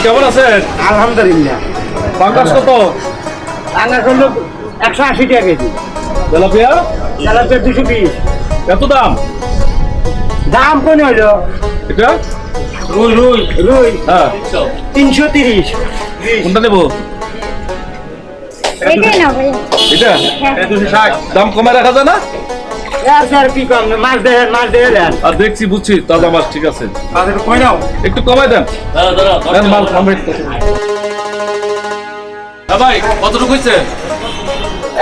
কেমন আছেন? আলহামদুলিল্লাহ। পাঙ্গাস কত? পাঙ্গাস হলো 180 টাকা কেজি। তেলাপিয়া? তেলাপিয়া 220। এত দাম? দাম কোন হলো? এটা রুই রুই রুই হ্যাঁ 330। কোনটা নেব? এটাই না ভাই। এটা 260 দাম কমায় রাখা যায় না? আর কি কম মাছ দেন। আর দেখছি বুঝছি তাজা মাছ ঠিক আছে। আর একটু কই নাও। একটু কমাই দেন। দেন মাল কমাই। হ্যাঁ ভাই কতটুকু হয়েছে?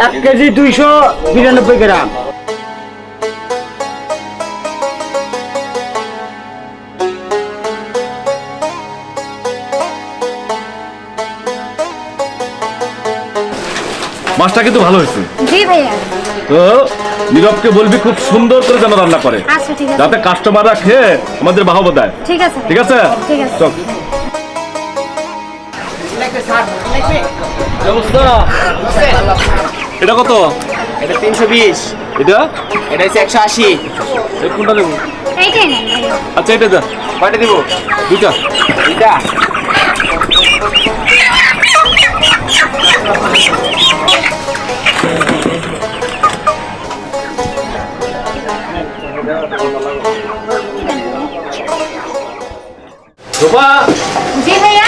1 কেজি 292 গ্রাম। মাছটা কিন্তু ভালো হয়েছে। জি ভাইয়া। তো নীরবকে বলবি খুব সুন্দর করে যেন রান্না করে, আচ্ছা ঠিক আছে। যাতে কাস্টমাররা খেয়ে আমাদের বাহবা দেয়। ঠিক আছে। ঠিক আছে? ঠিক আছে। চল। এটা কত? এটা 320। এটা এটা হচ্ছে 180। কোনটা দেবো? এইটাই না ভাইয়া। আচ্ছা এটা দা। কয়টা দিব? দুইটা। এটা রূপা জি ভাইয়া।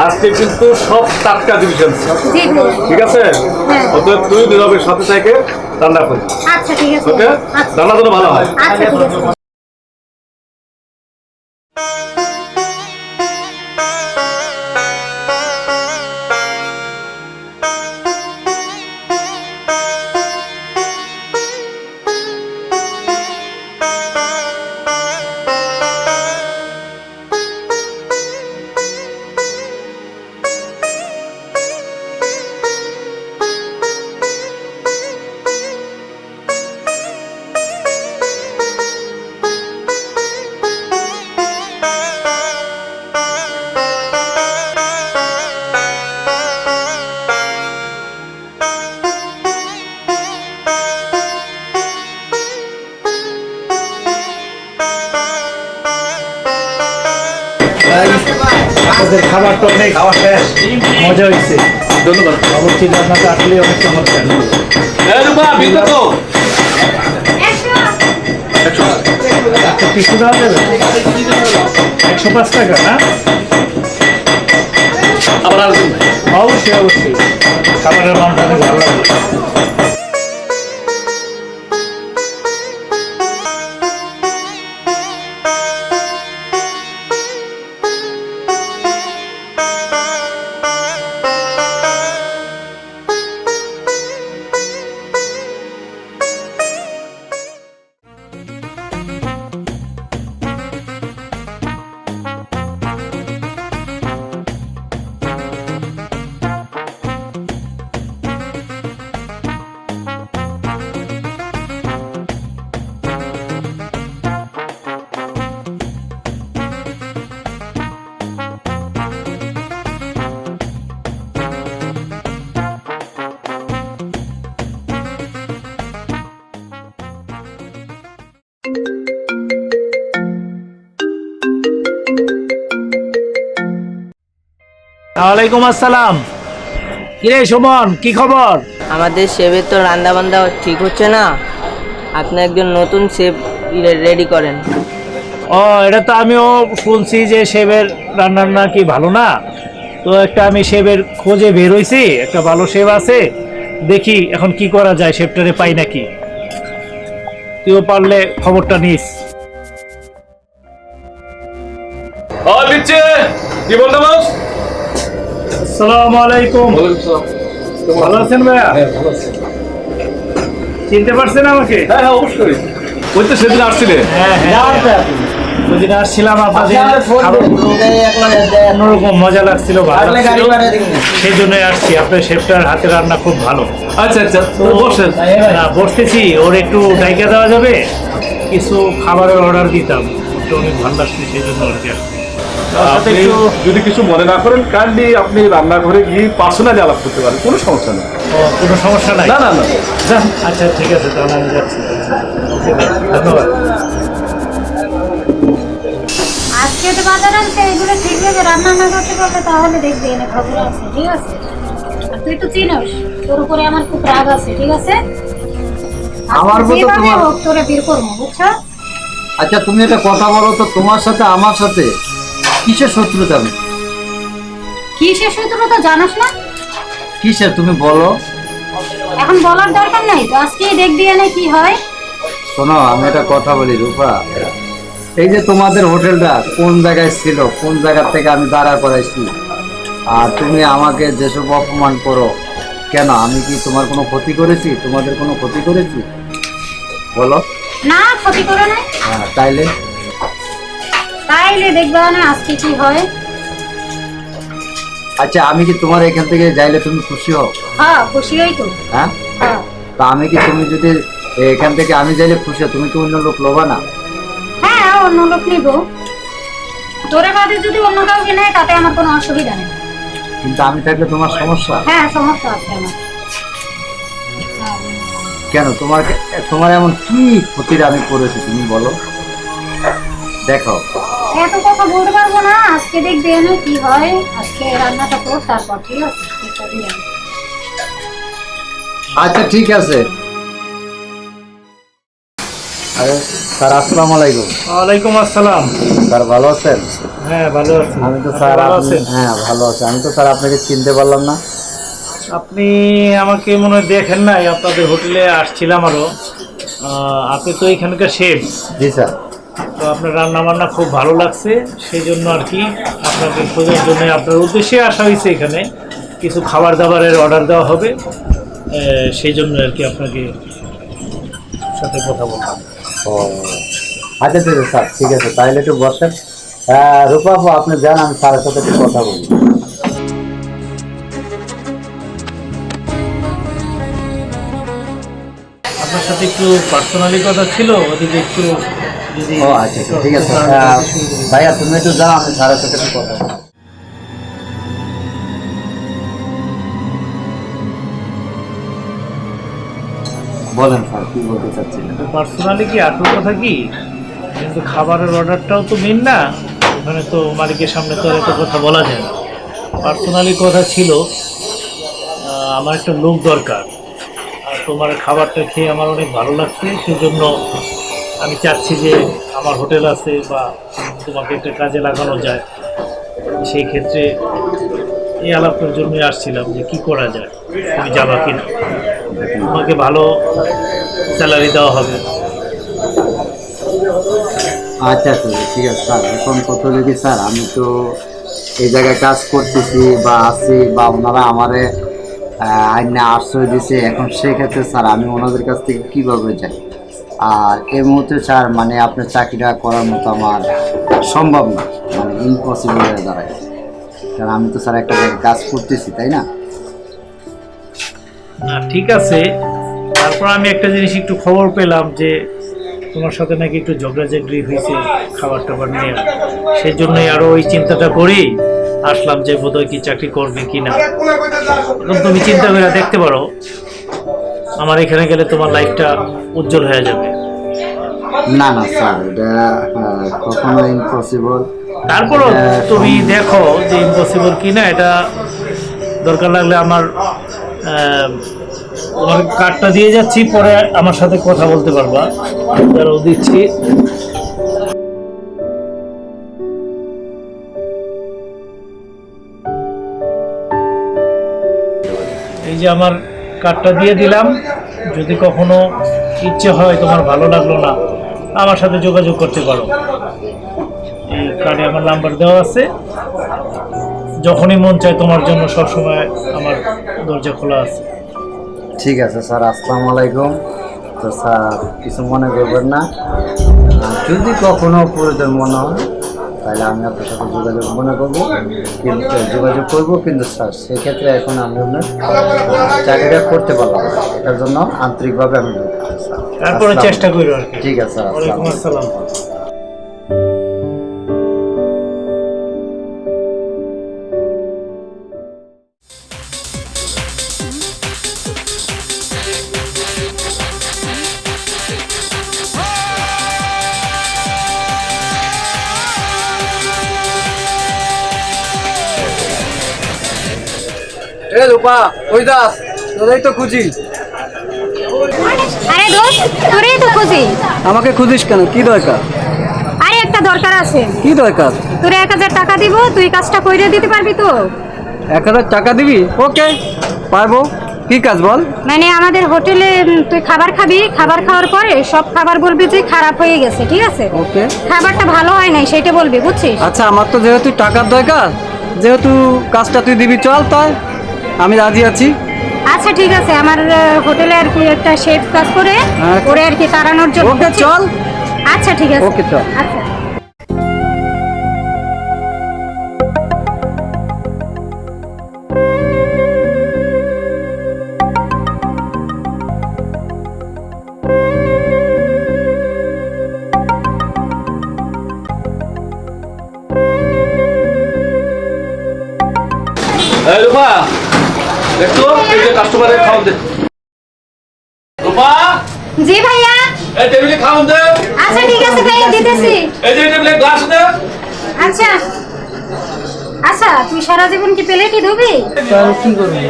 আজকে কিন্তু সব টাটকা ডিভিশন, জি ভাইয়া। ঠিক আছে? হ্যাঁ। অতএব তুই নীরবের সাথে থেকে রান্না করি, আচ্ছা ঠিক আছে। ওকে? আচ্ছা। রান্না যেন ভালো হয়। আচ্ছা ঠিক আছে। আপনাদের খাবারটা অনেক মজা হয়েছে। ধন্যবাদ। অবশ্যই রান্নাটা আসলে অনেক চমৎকার। রূপা বিল কত? 100। কিছু দেওয়া যাবে? 105 টাকা না? আবার আসবেন ভাই। অবশ্যই অবশ্যই। খাবারের মানটা অনেক ভালো লাগবে। ওয়ালাইকুম আসসালাম। কিরে সুমন, কি খবর? আমাদের শেফের তো রান্না বান্না ঠিক হচ্ছে না, আপনি একজন নতুন শেফ রেডি করেন। ও, এটা তো আমিও শুনছি যে শেফের রান্নার নাকি ভালো না। তো একটা আমি শেফের খোঁজে বের হইছি, একটা ভালো শেফ আছে, দেখি এখন কি করা যায়, শেফটারে পাই নাকি। তুইও পারলে খবরটা নিস। কি বলতে বস? আসসালামু আলাইকুম। ভালো আছেন ভাইয়া? চিনতে পারছেন আমাকে? হ্যাঁ হ্যাঁ অবশ্যই। ওই তো সেদিন আসছিলে। হ্যাঁ হ্যাঁ। ওইদিন আসছিলাম আপনাদের খাবারগুলো অন্যরকম মজা লাগছিল, ভালো লাগছিল, সেই জন্যই আসছি। আপনার শেফটার হাতে রান্না খুব ভালো। আচ্ছা আচ্ছা, তো বসেন। না, বসতেছি, ওর একটু ডাইকা দেওয়া যাবে, কিছু খাবারের অর্ডার দিতাম, তো অনেক ভালো লাগছে, সেই জন্য আর কি আসছি। তার সাথে আপনি একটু যদি কিছু মনে না করেন, কাইন্ডলি আপনি রান্নাঘরে গিয়ে পার্সোনালি আলাপ করতে পারেন, কোনো সমস্যা নেই। কোনো সমস্যা নাই? না না না, যান। আচ্ছা ঠিক আছে, তাহলে আমি যাচ্ছি। ওকে ভাই, ধন্যবাদ। আজকে তো বাজার আনছে, এগুলো ঠিকভাবে রান্না না করতে পারলে তাহলে দেখবি এনে খবর আছে, ঠিক আছে? আর তুই তো চিনোস, তোর উপরে আমার খুব রাগ আছে, ঠিক আছে? আমার মতো যেভাবে তোমার- হোক তোরে বের করবো, বুঝছো? আচ্ছা তুমি একটা কথা বলো তো, তোমার সাথে আমার সাথে কিসের শত্রুতা? কিসের শত্রুতা জানাস না? কিসের তুমি বলো। এখন বলার দরকার নাই তো, আজকেই দেখবি এনে কি হয়। শোনো, আমি একটা কথা বলি রূপা, এই যে তোমাদের হোটেলটা কোন জায়গায় ছিল, কোন জায়গা থেকে আমি দাঁড়া করাইছি, আর তুমি আমাকে যেসব অপমান করো কেন? আমি কি তোমার কোনো ক্ষতি করেছি? তোমাদের কোনো ক্ষতি করেছি বলো? না, ক্ষতি করে নাই। হ্যাঁ, তাইলে তাইলে দেখবা না আজকে কি হয়। আচ্ছা, আমি কি তোমার এখান থেকে যাইলে তুমি খুশি হও? হ্যাঁ, খুশি হই তো। হ্যাঁ, হ্যাঁ তা আমি কি, তুমি যদি এখান থেকে আমি যাইলে খুশি হও, তুমি কি অন্য লোক লোবা না? হ্যাঁ, অন্য লোক নিব, তোরে বাদে যদি অন্য কাউকে নেয় তাতে আমার কোনো অসুবিধা নেই। কিন্তু আমি থাকলে তোমার সমস্যা হ্যাঁ, সমস্যা আছে আমার। কেন? তোমার এমন কি ক্ষতির আমি করেছি তুমি বলো, দেখো। এত কথা বলতে পারবো না, আজকে দেখবে এনে কি হয়। আজকে রান্নাটা কর, তারপর ঠিক আছে? এটা দিয়ে আনো। আচ্ছা ঠিক আছে। আরে স্যার, আসসালামু আলাইকুম। ওয়ালাইকুম আসসালাম। স্যার ভালো আছেন? হ্যাঁ, ভালো আছি। আমি তো স্যার, ভালো আপনি, আছেন? হ্যাঁ ভালো আছি। আমি তো স্যার আপনাকে চিনতে পারলাম না। আপনি আমাকে মনে হয় দেখেন নাই, আপনাদের হোটেলে আসছিলাম আরও। আপনি তো এখানকার শেফ, জি স্যার। তো আপনার রান্না বান্না খুব ভালো লাগছে, সেই জন্য আর কি আপনাকে খোঁজার জন্য, আপনার উদ্দেশ্যে আসা হয়েছে। এখানে কিছু খাবার দাবারের অর্ডার দেওয়া হবে, সেই জন্য আর কি আপনাকে সাথে কথা বললাম। ও আচ্ছা ঠিক আছে স্যার, ঠিক আছে, তাহলে একটু বসেন। রূপা আপু, আপনি যান, আমি স্যারের সাথে একটু কথা বলি। আপনার সাথে একটু পার্সোনালি কথা ছিল, ওদিকে একটু যদি। ও আচ্ছা আচ্ছা, ঠিক আছে। ভাইয়া তুমি একটু যাও, আমি স্যারের সাথে একটু কথা বলি। বলেন স্যার, কি বলতে চাচ্ছিলেন? পার্সোনালি কি আসল কথা কি, কিন্তু খাবারের অর্ডারটাও তো মেন না, ওখানে তো মালিকের সামনে তো আর এত কথা বলা যায় না। পার্সোনালি কথা ছিল, আমার একটা লোক দরকার, আর তোমার খাবারটা খেয়ে আমার অনেক ভালো লাগছে, সেজন্য আমি চাচ্ছি যে আমার হোটেল আছে বা তোমাকে একটা কাজে লাগানো যায়। সেই ক্ষেত্রে এই আলাপের জন্যই আসছিলাম যে কি করা যায়, তুমি যাবা কিনা। তোমাকে ভালো স্যালারি দেওয়া হবে। আচ্ছা স্যার, ঠিক আছে স্যার। এখন কত যদি স্যার, আমি তো এই জায়গায় কাজ করতেছি বা আছি, বা ওনারা আমারে আইনে আশ্রয় দিছে, এখন সেক্ষেত্রে স্যার আমি ওনাদের কাছ থেকে কীভাবে যাই? আর এই মুহূর্তে স্যার মানে আপনার চাকরিটা করার মতো আমার সম্ভব না, মানে ইম্পসিবল হয়ে দাঁড়ায়। কারণ আমি তো স্যার একটা জায়গায় কাজ করতেছি, তাই না? না ঠিক আছে, তারপর আমি একটা জিনিস একটু খবর পেলাম যে তোমার সাথে নাকি একটু ঝগড়াঝাগড়ি হয়েছে খাবার টাবার নিয়ে, সেই জন্যই আরও ওই চিন্তাটা করেই আসলাম যে বোধহয় কি চাকরি করবে কি না। এখন তুমি চিন্তা করে দেখতে পারো, আমার এখানে গেলে তোমার লাইফটা উজ্জ্বল হয়ে যাবে। না না স্যার, এটা কখনো ইম্পসিবল। তারপরও তুমি দেখো যে ইম্পসিবল কি না, এটা দরকার লাগলে আমার তোমার কার্ডটা দিয়ে যাচ্ছি, পরে আমার সাথে কথা বলতে পারবা, তারও দিচ্ছি। এই যে আমার কার্ডটা দিয়ে দিলাম, যদি কখনো ইচ্ছে হয় তোমার ভালো লাগলো না, আমার সাথে যোগাযোগ করতে পারো। এই কার্ডে আমার নাম্বার দেওয়া আছে, যখনই মন চায় তোমার জন্য সবসময় আমার দরজা খোলা আছে। ঠিক আছে স্যার, আসসালামু আলাইকুম। তো স্যার কিছু মনে করবেন না, যদি কখনো প্রয়োজন মনে হয় তাহলে আমি আপনার সাথে যোগাযোগ করবো, কিন্তু স্যার সেক্ষেত্রে এখন আমি আপনার চাকরিটা করতে পারলাম না, এটার জন্য আন্তরিকভাবে আমি দুঃখিত, স্যার। তারপরে চেষ্টা করো আর কি। ঠিক আছে স্যার, ওয়ালাইকুম আসসালাম। এ রূপা, ওই দাস তোরাই তো খুঁজি। আরে দোস্ত, তোরেই তো খুঁজি। আমাকে খুঁজিস কেন, কি দরকার? আরে একটা দরকার আছে। কি দরকার? তোরে 1000 টাকা দিব, তুই কাজটা কইরে দিতে পারবি তো? 1000 টাকা দিবি? ওকে, পারবো। কি কাজ বল? মানে আমাদের হোটেলে তুই খাবার খাবি, খাবার খাওয়ার পরে সব খাবার বলবি যে খারাপ হয়ে গেছে, ঠিক আছে? ওকে। খাবারটা ভালো হয় নাই সেটা বলবি, বুঝছিস? আচ্ছা, আমার তো যেহেতু টাকার দরকার, যেহেতু কাজটা তুই দিবি, চল তাই আমি রাজি আছি। আচ্ছা ঠিক আছে, আমার হোটেলে আর কি একটা শেফ কাজ করে আচ্ছা। ওরে আর কি তাড়ানোর জন্য। ওকে, চল। আচ্ছা ঠিক আছে। ওকে, চল। আচ্ছা। এই রূপা, দেখতো এই যে কাস্টমারের খাওয়ান দে। রূপা, জি ভাইয়া। এই টেবিলে খাওয়ান দে। আচ্ছা ঠিক আছে ভাইয়া, দিতেছি। এই যে টেবিলে গ্লাস দে। আচ্ছা আচ্ছা, তুই সারা জীবন কি প্লেটই ধুবি? কি করবি?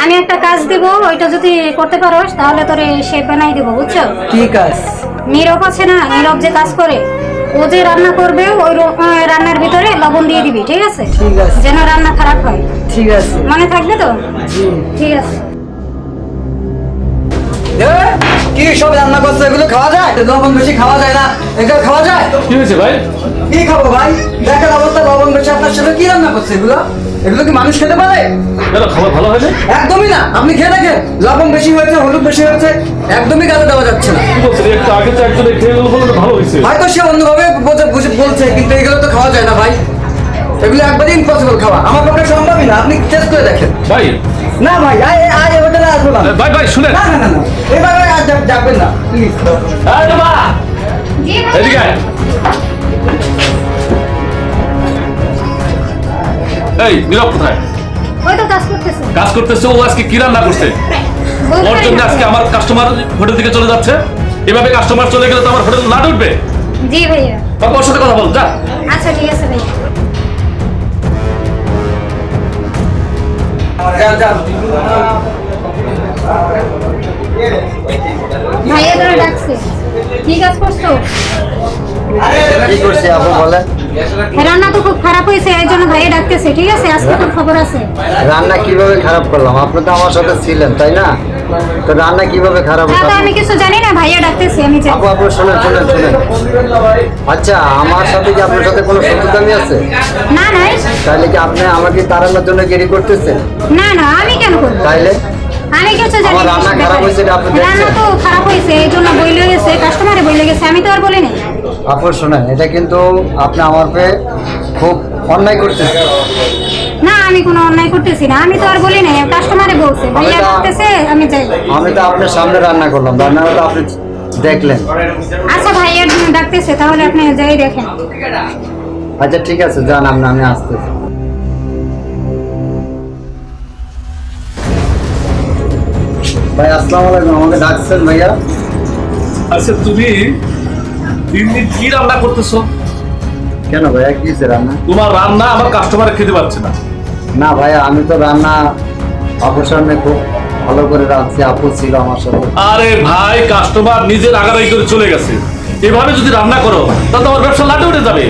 আমি একটা কাজ দেব, ওইটা যদি করতে পারোস তাহলে তোরে শেফ বানাই দেবো, বুঝছো? কি কাজ? নীরব আছে না, নীরব যে কাজ করে, ও যে রান্না করবে ওই রান্নার ভিতরে লবণ দিয়ে দিবি, ঠিক আছে? ঠিক আছে। যেন রান্না খারাপ হয়। ঠিক আছে। মনে থাকবে তো? ঠিক আছে। কি সব রান্না করছে, এগুলো খাওয়া যায়? লবণ বেশি খাওয়া যায় না, এগুলো খাওয়া যায়? কি হয়েছে ভাই? কি খাবো ভাই? দেখেন অবস্থা, লবণ বেশি। আপনার সাথে কি রান্না করছে এগুলো? এগুলো কি মানুষ খেতে পারে? কেন খাবার ভালো হয়নি? একদমই না। আপনি খেয়ে দেখেন, লবণ বেশি হয়েছে, হলুদ বেশি হয়েছে, একদমই গালে দেওয়া যাচ্ছে না। কি বলছেন? একটু আগে তো একজন খেয়ে গেল বলে ভালো হয়েছে। হয়তো সে অন্যভাবে বলছে, কিন্তু এগুলো তো খাওয়া যায় না ভাই। এগুলো একবারই ইম্পসিবল খাওয়া, আমার পক্ষে সম্ভবই না। আপনি টেস্ট করে দেখেন। ভাই না ভাই, আজ হোটেলে আসবো না। ভাই ভাই শুনেন। না না না না, এবারে আর যাবেন না প্লিজ। এই রূপা, জি এদিকে ভাইয়া। আয়। এই নীরব কোথায়? ওই তো কাজ করতেছে। কাজ করতেছে। ও আজকে কি রান্না করছে? বলতে ওর পারি জন্য না। আজকে আমার কাস্টমার হোটেল থেকে চলে যাচ্ছে। এভাবে কাস্টমার চলে গেলে তো আমার হোটেল না উঠবে। জি ভাইয়া। বাবা ওর সাথে কথা বল, যা। আচ্ছা ঠিক আছে ভাইয়া। ভাইয়া তোরা ডাকছে, কি কাজ করছো? কি করছি আপু বলেন? রান্না তো খুব খারাপ হয়েছে, এই জন্য ভাইয়া ডাকতেছে, ঠিক আছে? আজকে তোর খবর আছে। রান্না কিভাবে খারাপ করলাম? আপনি তো আমার সাথে ছিলেন, তাই না? তো রান্না কিভাবে খারাপ তা তো হলো? আমি কিছু জানি না, ভাইয়া ডাকতেছে, আমি জানি। আপু আপু শুনেন। আচ্ছা, আমার সাথে কি আপনার সাথে কোনো শত্রুতামি আছে? না নাই। তাহলে কি আপনি আমাকে তাড়ানোর জন্য গেরি করতেছেন? না না, আমি কেন করবো? তাইলে আমি কিছু জানি আমার না। রান্না খারাপ হয়েছে এটা আপনি দেখছেন? রান্না তো খারাপ হয়েছে, এই জন্য বইলে গেছে, কাস্টমারে বইলে গেছে, আমি তো আর বলি না। আপু শোনেন, এটা কিন্তু আপনি আমার পেয়ে খুব অন্যায় করতেছেন। না, আমি কোনো অন্যায় করতেছি না, আমি তো আর বলি না, কাস্টমারে বলছে, ভাইয়া ডাকতেছে, আমি যাই। আমি তো আপনার সামনে রান্না করলাম, রান্নাটা তো আপনি দেখলেন। আচ্ছা ভাইয়া ডাকতেছে, তাহলে আপনি যাই দেখেন। আচ্ছা ঠিক আছে, যান আপনি, আমি আসতেছি। ভাই আসসালামু আলাইকুম, আমাকে ডাকছেন ভাইয়া? আচ্ছা তুমি দিন দিন কি রান্না করতেছো? কেন ভাইয়া, কি হয়েছে রান্না? তোমার রান্না আমার কাস্টমার খেতে পারছে না। না ভাইয়া, আমি তো রান্না আপুর সামনে খুব ভালো করে রাঁধছি, আপু ছিল আমার সাথে। আরে ভাই, কাস্টমার নিজের আগারাই করে চলে গেছে। এভাবে যদি রান্না করো তাহলে তোমার ব্যবসা লাটে উঠে যাবে।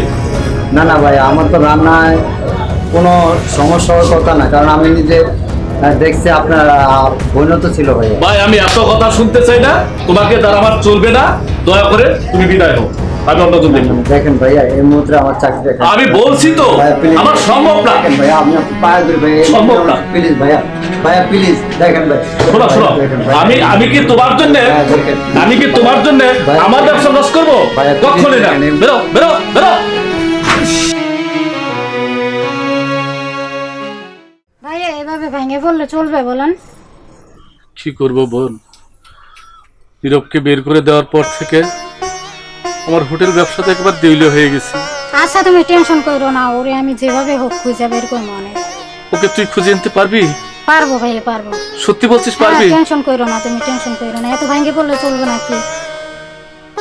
না না ভাইয়া, আমার তো রান্নায় কোনো সমস্যা হওয়ার কথা না, কারণ আমি নিজে দেখছি আপনার পরিণত ছিল ভাইয়া। ভাই আমি এত কথা শুনতে চাই না, তোমাকে দ্বারা আমার চলবে না, দয়া করে তুমি বিদায় হও। আমি অন্যজন দেখবো। দেখেন ভাইয়া এই মুহূর্তে আমার চাকরি দেখেন। আমি বলছি তো ভাইয়া, please। আমার সম্ভব না। দেখেন ভাইয়া, আমি আপনার পায়ে ধরি ভাইয়া, সম্ভব না। প্লিজ ভাইয়া, ভাইয়া প্লিজ দেখেন ভাই। শোনো শোনো, দেখেন ভাইয়া। আমি কি তোমার জন্য হ্যাঁ, দেখেন। আমি আমার ব্যবসা লস করবো? ভাইয়া, কখনই না। দেখেন। বেরো বেরো বেরো। ভাইয়া এভাবে ভেঙে পড়লে চলবে বলেন? কি করবো বোন, নীরবকে বের করে দেওয়ার পর থেকে আমার হোটেল ব্যবসাতে একবার দেউলিয়া হয়ে গেছে। আচ্ছা তুমি টেনশন করো না, ওরে আমি যেভাবে হোক খুঁজে বের করবো অনেক। ওকে তুই খুঁজে আনতে পারবি? পারবো ভাইয়া পারবো। সত্যি বলছিস পারবি? টেনশন করো না, তুমি টেনশন করো না, এত ভেঙে পড়লে চলবে নাকি?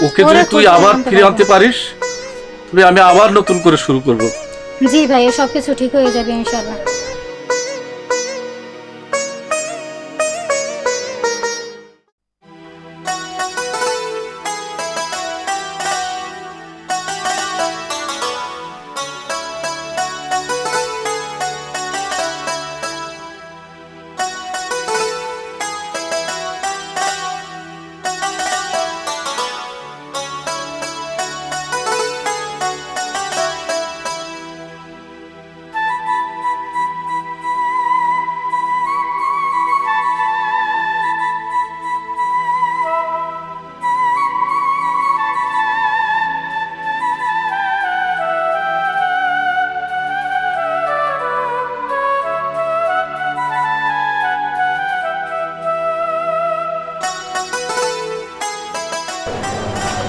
ওকে ওরে যদি তুই খুঁজে আবার আনতে ফিরে পারবো। আনতে পারিস তবে আমি আবার নতুন করে শুরু করব। জি ভাই, সব কিছু ঠিক হয়ে যাবে ইনশাল্লাহ।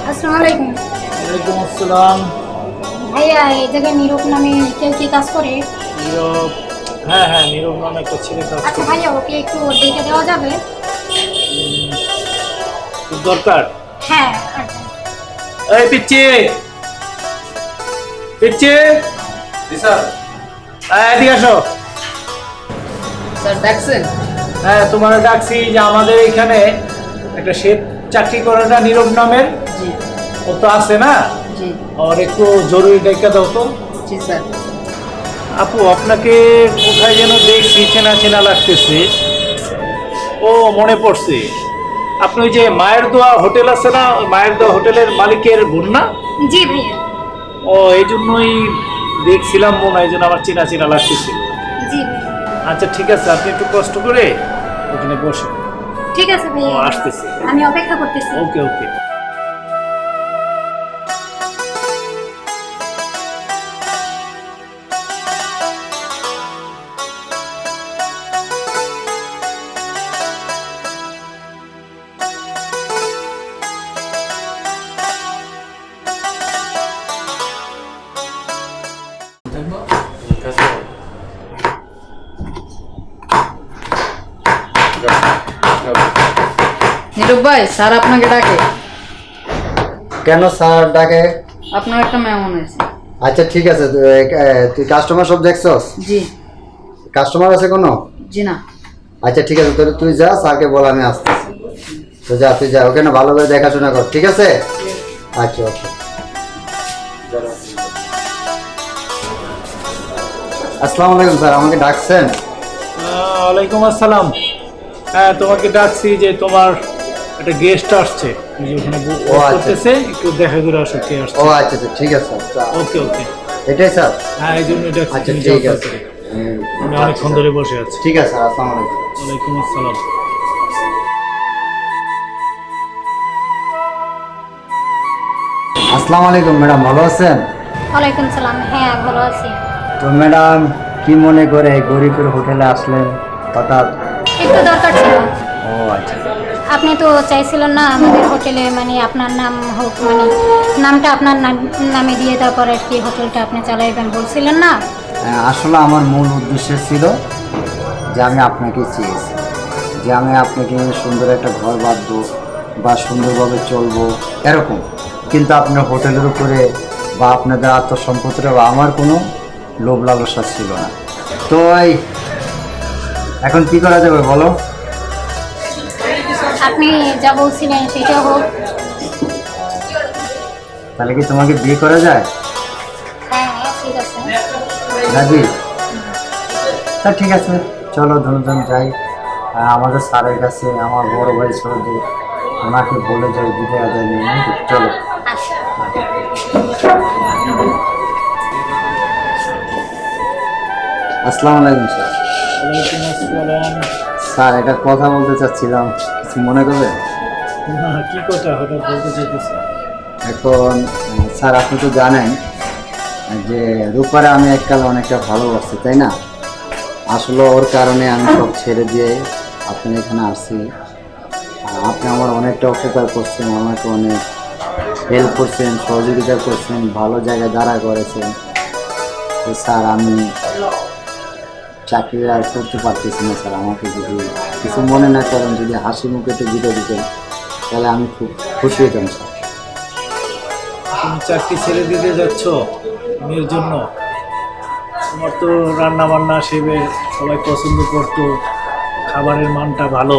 আসসালামু আলাইকুম। ওয়ালাইকুম আসসালাম। ভাইয়া এই জায়গায় নীরব নামে কেউ কি কাজ করে? নীরব, হ্যাঁ হ্যাঁ, নীরব নামে একটা ছেলে কাজ আচ্ছা করে। ভাইয়া ওকে একটু দেখে দেওয়া যাবে? খুব দরকার। হ্যাঁ আচ্ছা। এই পিচ্ছি, পিচ্ছি, এদিকে আসো। স্যার ডাকছেন? হ্যাঁ, তোমার ডাকছি যে আমাদের এখানে একটা শেফ চাকরি করে না নীরব নামের, জি ও তো আছে না? জি আর একটু জরুরি ডাক্তার দাও তো। জি স্যার। আপু আপনাকে কোথায় যেন দেখছি, চেনা চেনা লাগতেছে। ও মনে পড়ছে, আপনি ওই যে মায়ের দোয়া হোটেল আছে না, ওই মায়ের দোয়া হোটেলের মালিকের বোন না? জি ভাইয়া। ও এই জন্যই দেখছিলাম, মনে হয় যেন আমার চেনা চেনা লাগতেছিল। জি ভাইয়া। আচ্ছা ঠিক আছে, আপনি একটু কষ্ট করে ওখানে বসে। ঠিক আছে ভাইয়া, ও আসতেছে। আমি অপেক্ষা করতেছি। ওকে ওকে। নীরব ভাই, স্যার আপনাকে ডাকে। কেন স্যার ডাকে? আপনার একটা মেহমান হয়েছে। আচ্ছা ঠিক আছে, তুই কাস্টমার সব দেখছস? জি কাস্টমার আছে কোনো? জি না। আচ্ছা ঠিক আছে, তুই যা, স্যারকে বল আমি আসতেছি। তো যা, তুই যা, ওকে না ভালোভাবে দেখাশোনা কর, ঠিক আছে? আচ্ছা ওকে। আসসালামু আলাইকুম স্যার, আমাকে ডাকছেন? ওয়ালাইকুম আসসালাম। হ্যাঁ, তোমাকে ডাকছি যে তোমার একটা গেস্ট আসছে, ওই যে ওখানে ও, আচ্ছা। করতেছে, একটু দেখা করে আসো কে আসছে। ও আচ্ছা আচ্ছা, ঠিক আছে স্যার। ওকে ওকে। এটাই স্যার? হ্যাঁ, এই জন্য ডাকছি। আচ্ছা তুমি ঠিক যাও আছে। তাড়াতাড়ি। আমি অনেকক্ষণ ধরে বসে আছি। ঠিক আছে স্যার, আসসালামু আলাইকুম। ওয়ালাইকুম আসসালাম। আসসালামু আলাইকুম ম্যাডাম, ভালো আছেন? ওয়ালাইকুম সালাম। হ্যাঁ ভালো আছি। তো ম্যাডাম কি মনে করে গরিবের হোটেলে আসলেন হঠাৎ? একটু দরকার ছিল। ও আচ্ছা। আপনি তো চাইছিলেন না আমাদের হোটেলে মানে আপনার নাম হোক, মানে নামটা আপনার নামে দিয়ে তারপর আর কি হোটেলটা আপনি চালাইবেন বলছিলেন না? আসলে আমার মূল উদ্দেশ্য ছিল যে আমি আপনাকে চেয়েছি, যে আমি আপনাকে সুন্দর একটা ঘর বাঁধবো বা সুন্দরভাবে চলবো এরকম, কিন্তু আপনার হোটেলের উপরে বা আপনাদের আত্মসম্পত্তির বা আমার কোনো লোভ লালসা ছিল না। তো এখন কি করা যাবে বলো? আপনি যা বলছিলেন সেটা হোক। তাহলে কি তোমাকে বিয়ে করা যায়? হ্যাঁ ঠিক আছে। রাজি? তা ঠিক আছে, চলো দুজন যাই আমাদের স্যারের কাছে, আমার বড় ভাই ছোটদের ওনাকে বলে যাই বিদায় আদায় নিয়ে, চলো। আচ্ছা। আসসালামু আলাইকুম স্যার। ওয়ালাইকুম আসসালাম। স্যার একটা কথা বলতে চাচ্ছিলাম, কিছু মনে করবেন? না, কি কথা হঠাৎ বলতে চাইতেছে? এখন স্যার আপনি তো জানেন যে রূপারে আমি এককালে অনেকটা ভালোবাসছি, তাই না? আসলে ওর কারণে আমি সব ছেড়ে দিয়ে আপনার এখানে আসছি। আপনি আমার অনেকটা উপকার করছেন, আমাকে অনেক হেল্প করছেন, সহযোগিতা করছেন, ভালো জায়গায় দাঁড়া করেছেন। তো স্যার আমি চাকরি আর করতে পারতেছি না স্যার, আমাকে যদি কিছু মনে না করেন, যদি হাসি মুখে একটু দিতে দিতেন তাহলে আমি খুব খুশি হতাম স্যার। তুমি চাকরি ছেড়ে দিতে যাচ্ছ মেয়ের জন্য? তোমার তো রান্না বান্না সেবে সবাই পছন্দ করতো, খাবারের মানটা ভালো।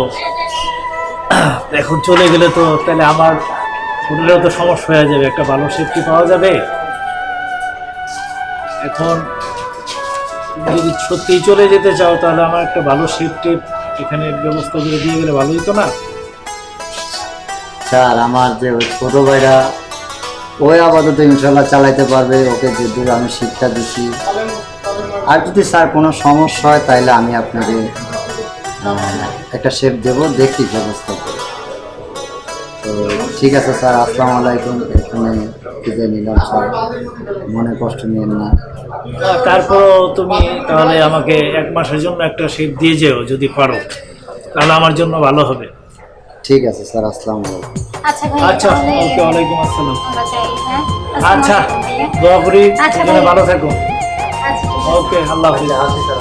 এখন চলে গেলে তো তাহলে আমার শরীরেও তো সমস্যা হয়ে যাবে, একটা ভালো সেফটি পাওয়া যাবে। এখন তুমি যদি সত্যিই চলে যেতে চাও তাহলে আমার একটা ভালো সেফটি এখানে ব্যবস্থা করে দিয়ে গেলে ভালো হতো না? স্যার আমার যে ওই ছোটো ভাইরা ওই আপাতত ইনশাল্লাহ চালাইতে পারবে, ওকে যেহেতু আমি শিক্ষা দিচ্ছি। আর যদি স্যার কোনো সমস্যা হয় তাহলে আমি আপনাকে একটা শেপ দেবো, দেখি ব্যবস্থা করে। তো ঠিক আছে স্যার, আসসালামু আলাইকুম। এখানে বিদায় নিলাম স্যার, মনে কষ্ট নিয়েন না। তারপরও তুমি তাহলে আমাকে 1 মাসের জন্য একটা শেপ দিয়ে যেও যদি পারো, তাহলে আমার জন্য ভালো হবে। ঠিক আছে স্যার, আসসালামু আলাইকুম। আচ্ছা ভাই, আচ্ছা, তাহলে ওকে, ওয়ালাইকুম আসসালাম। আমরা যাই, হ্যাঁ? আচ্ছা, আসসালামু আলাইকুম ভাইয়া। দোয়া করি আচ্ছা তুমি ভাই। ভালো থাকো। আচ্ছা, ঠিক আছে। ওকে, আল্লাহ হাফিজ। আসি স্যার।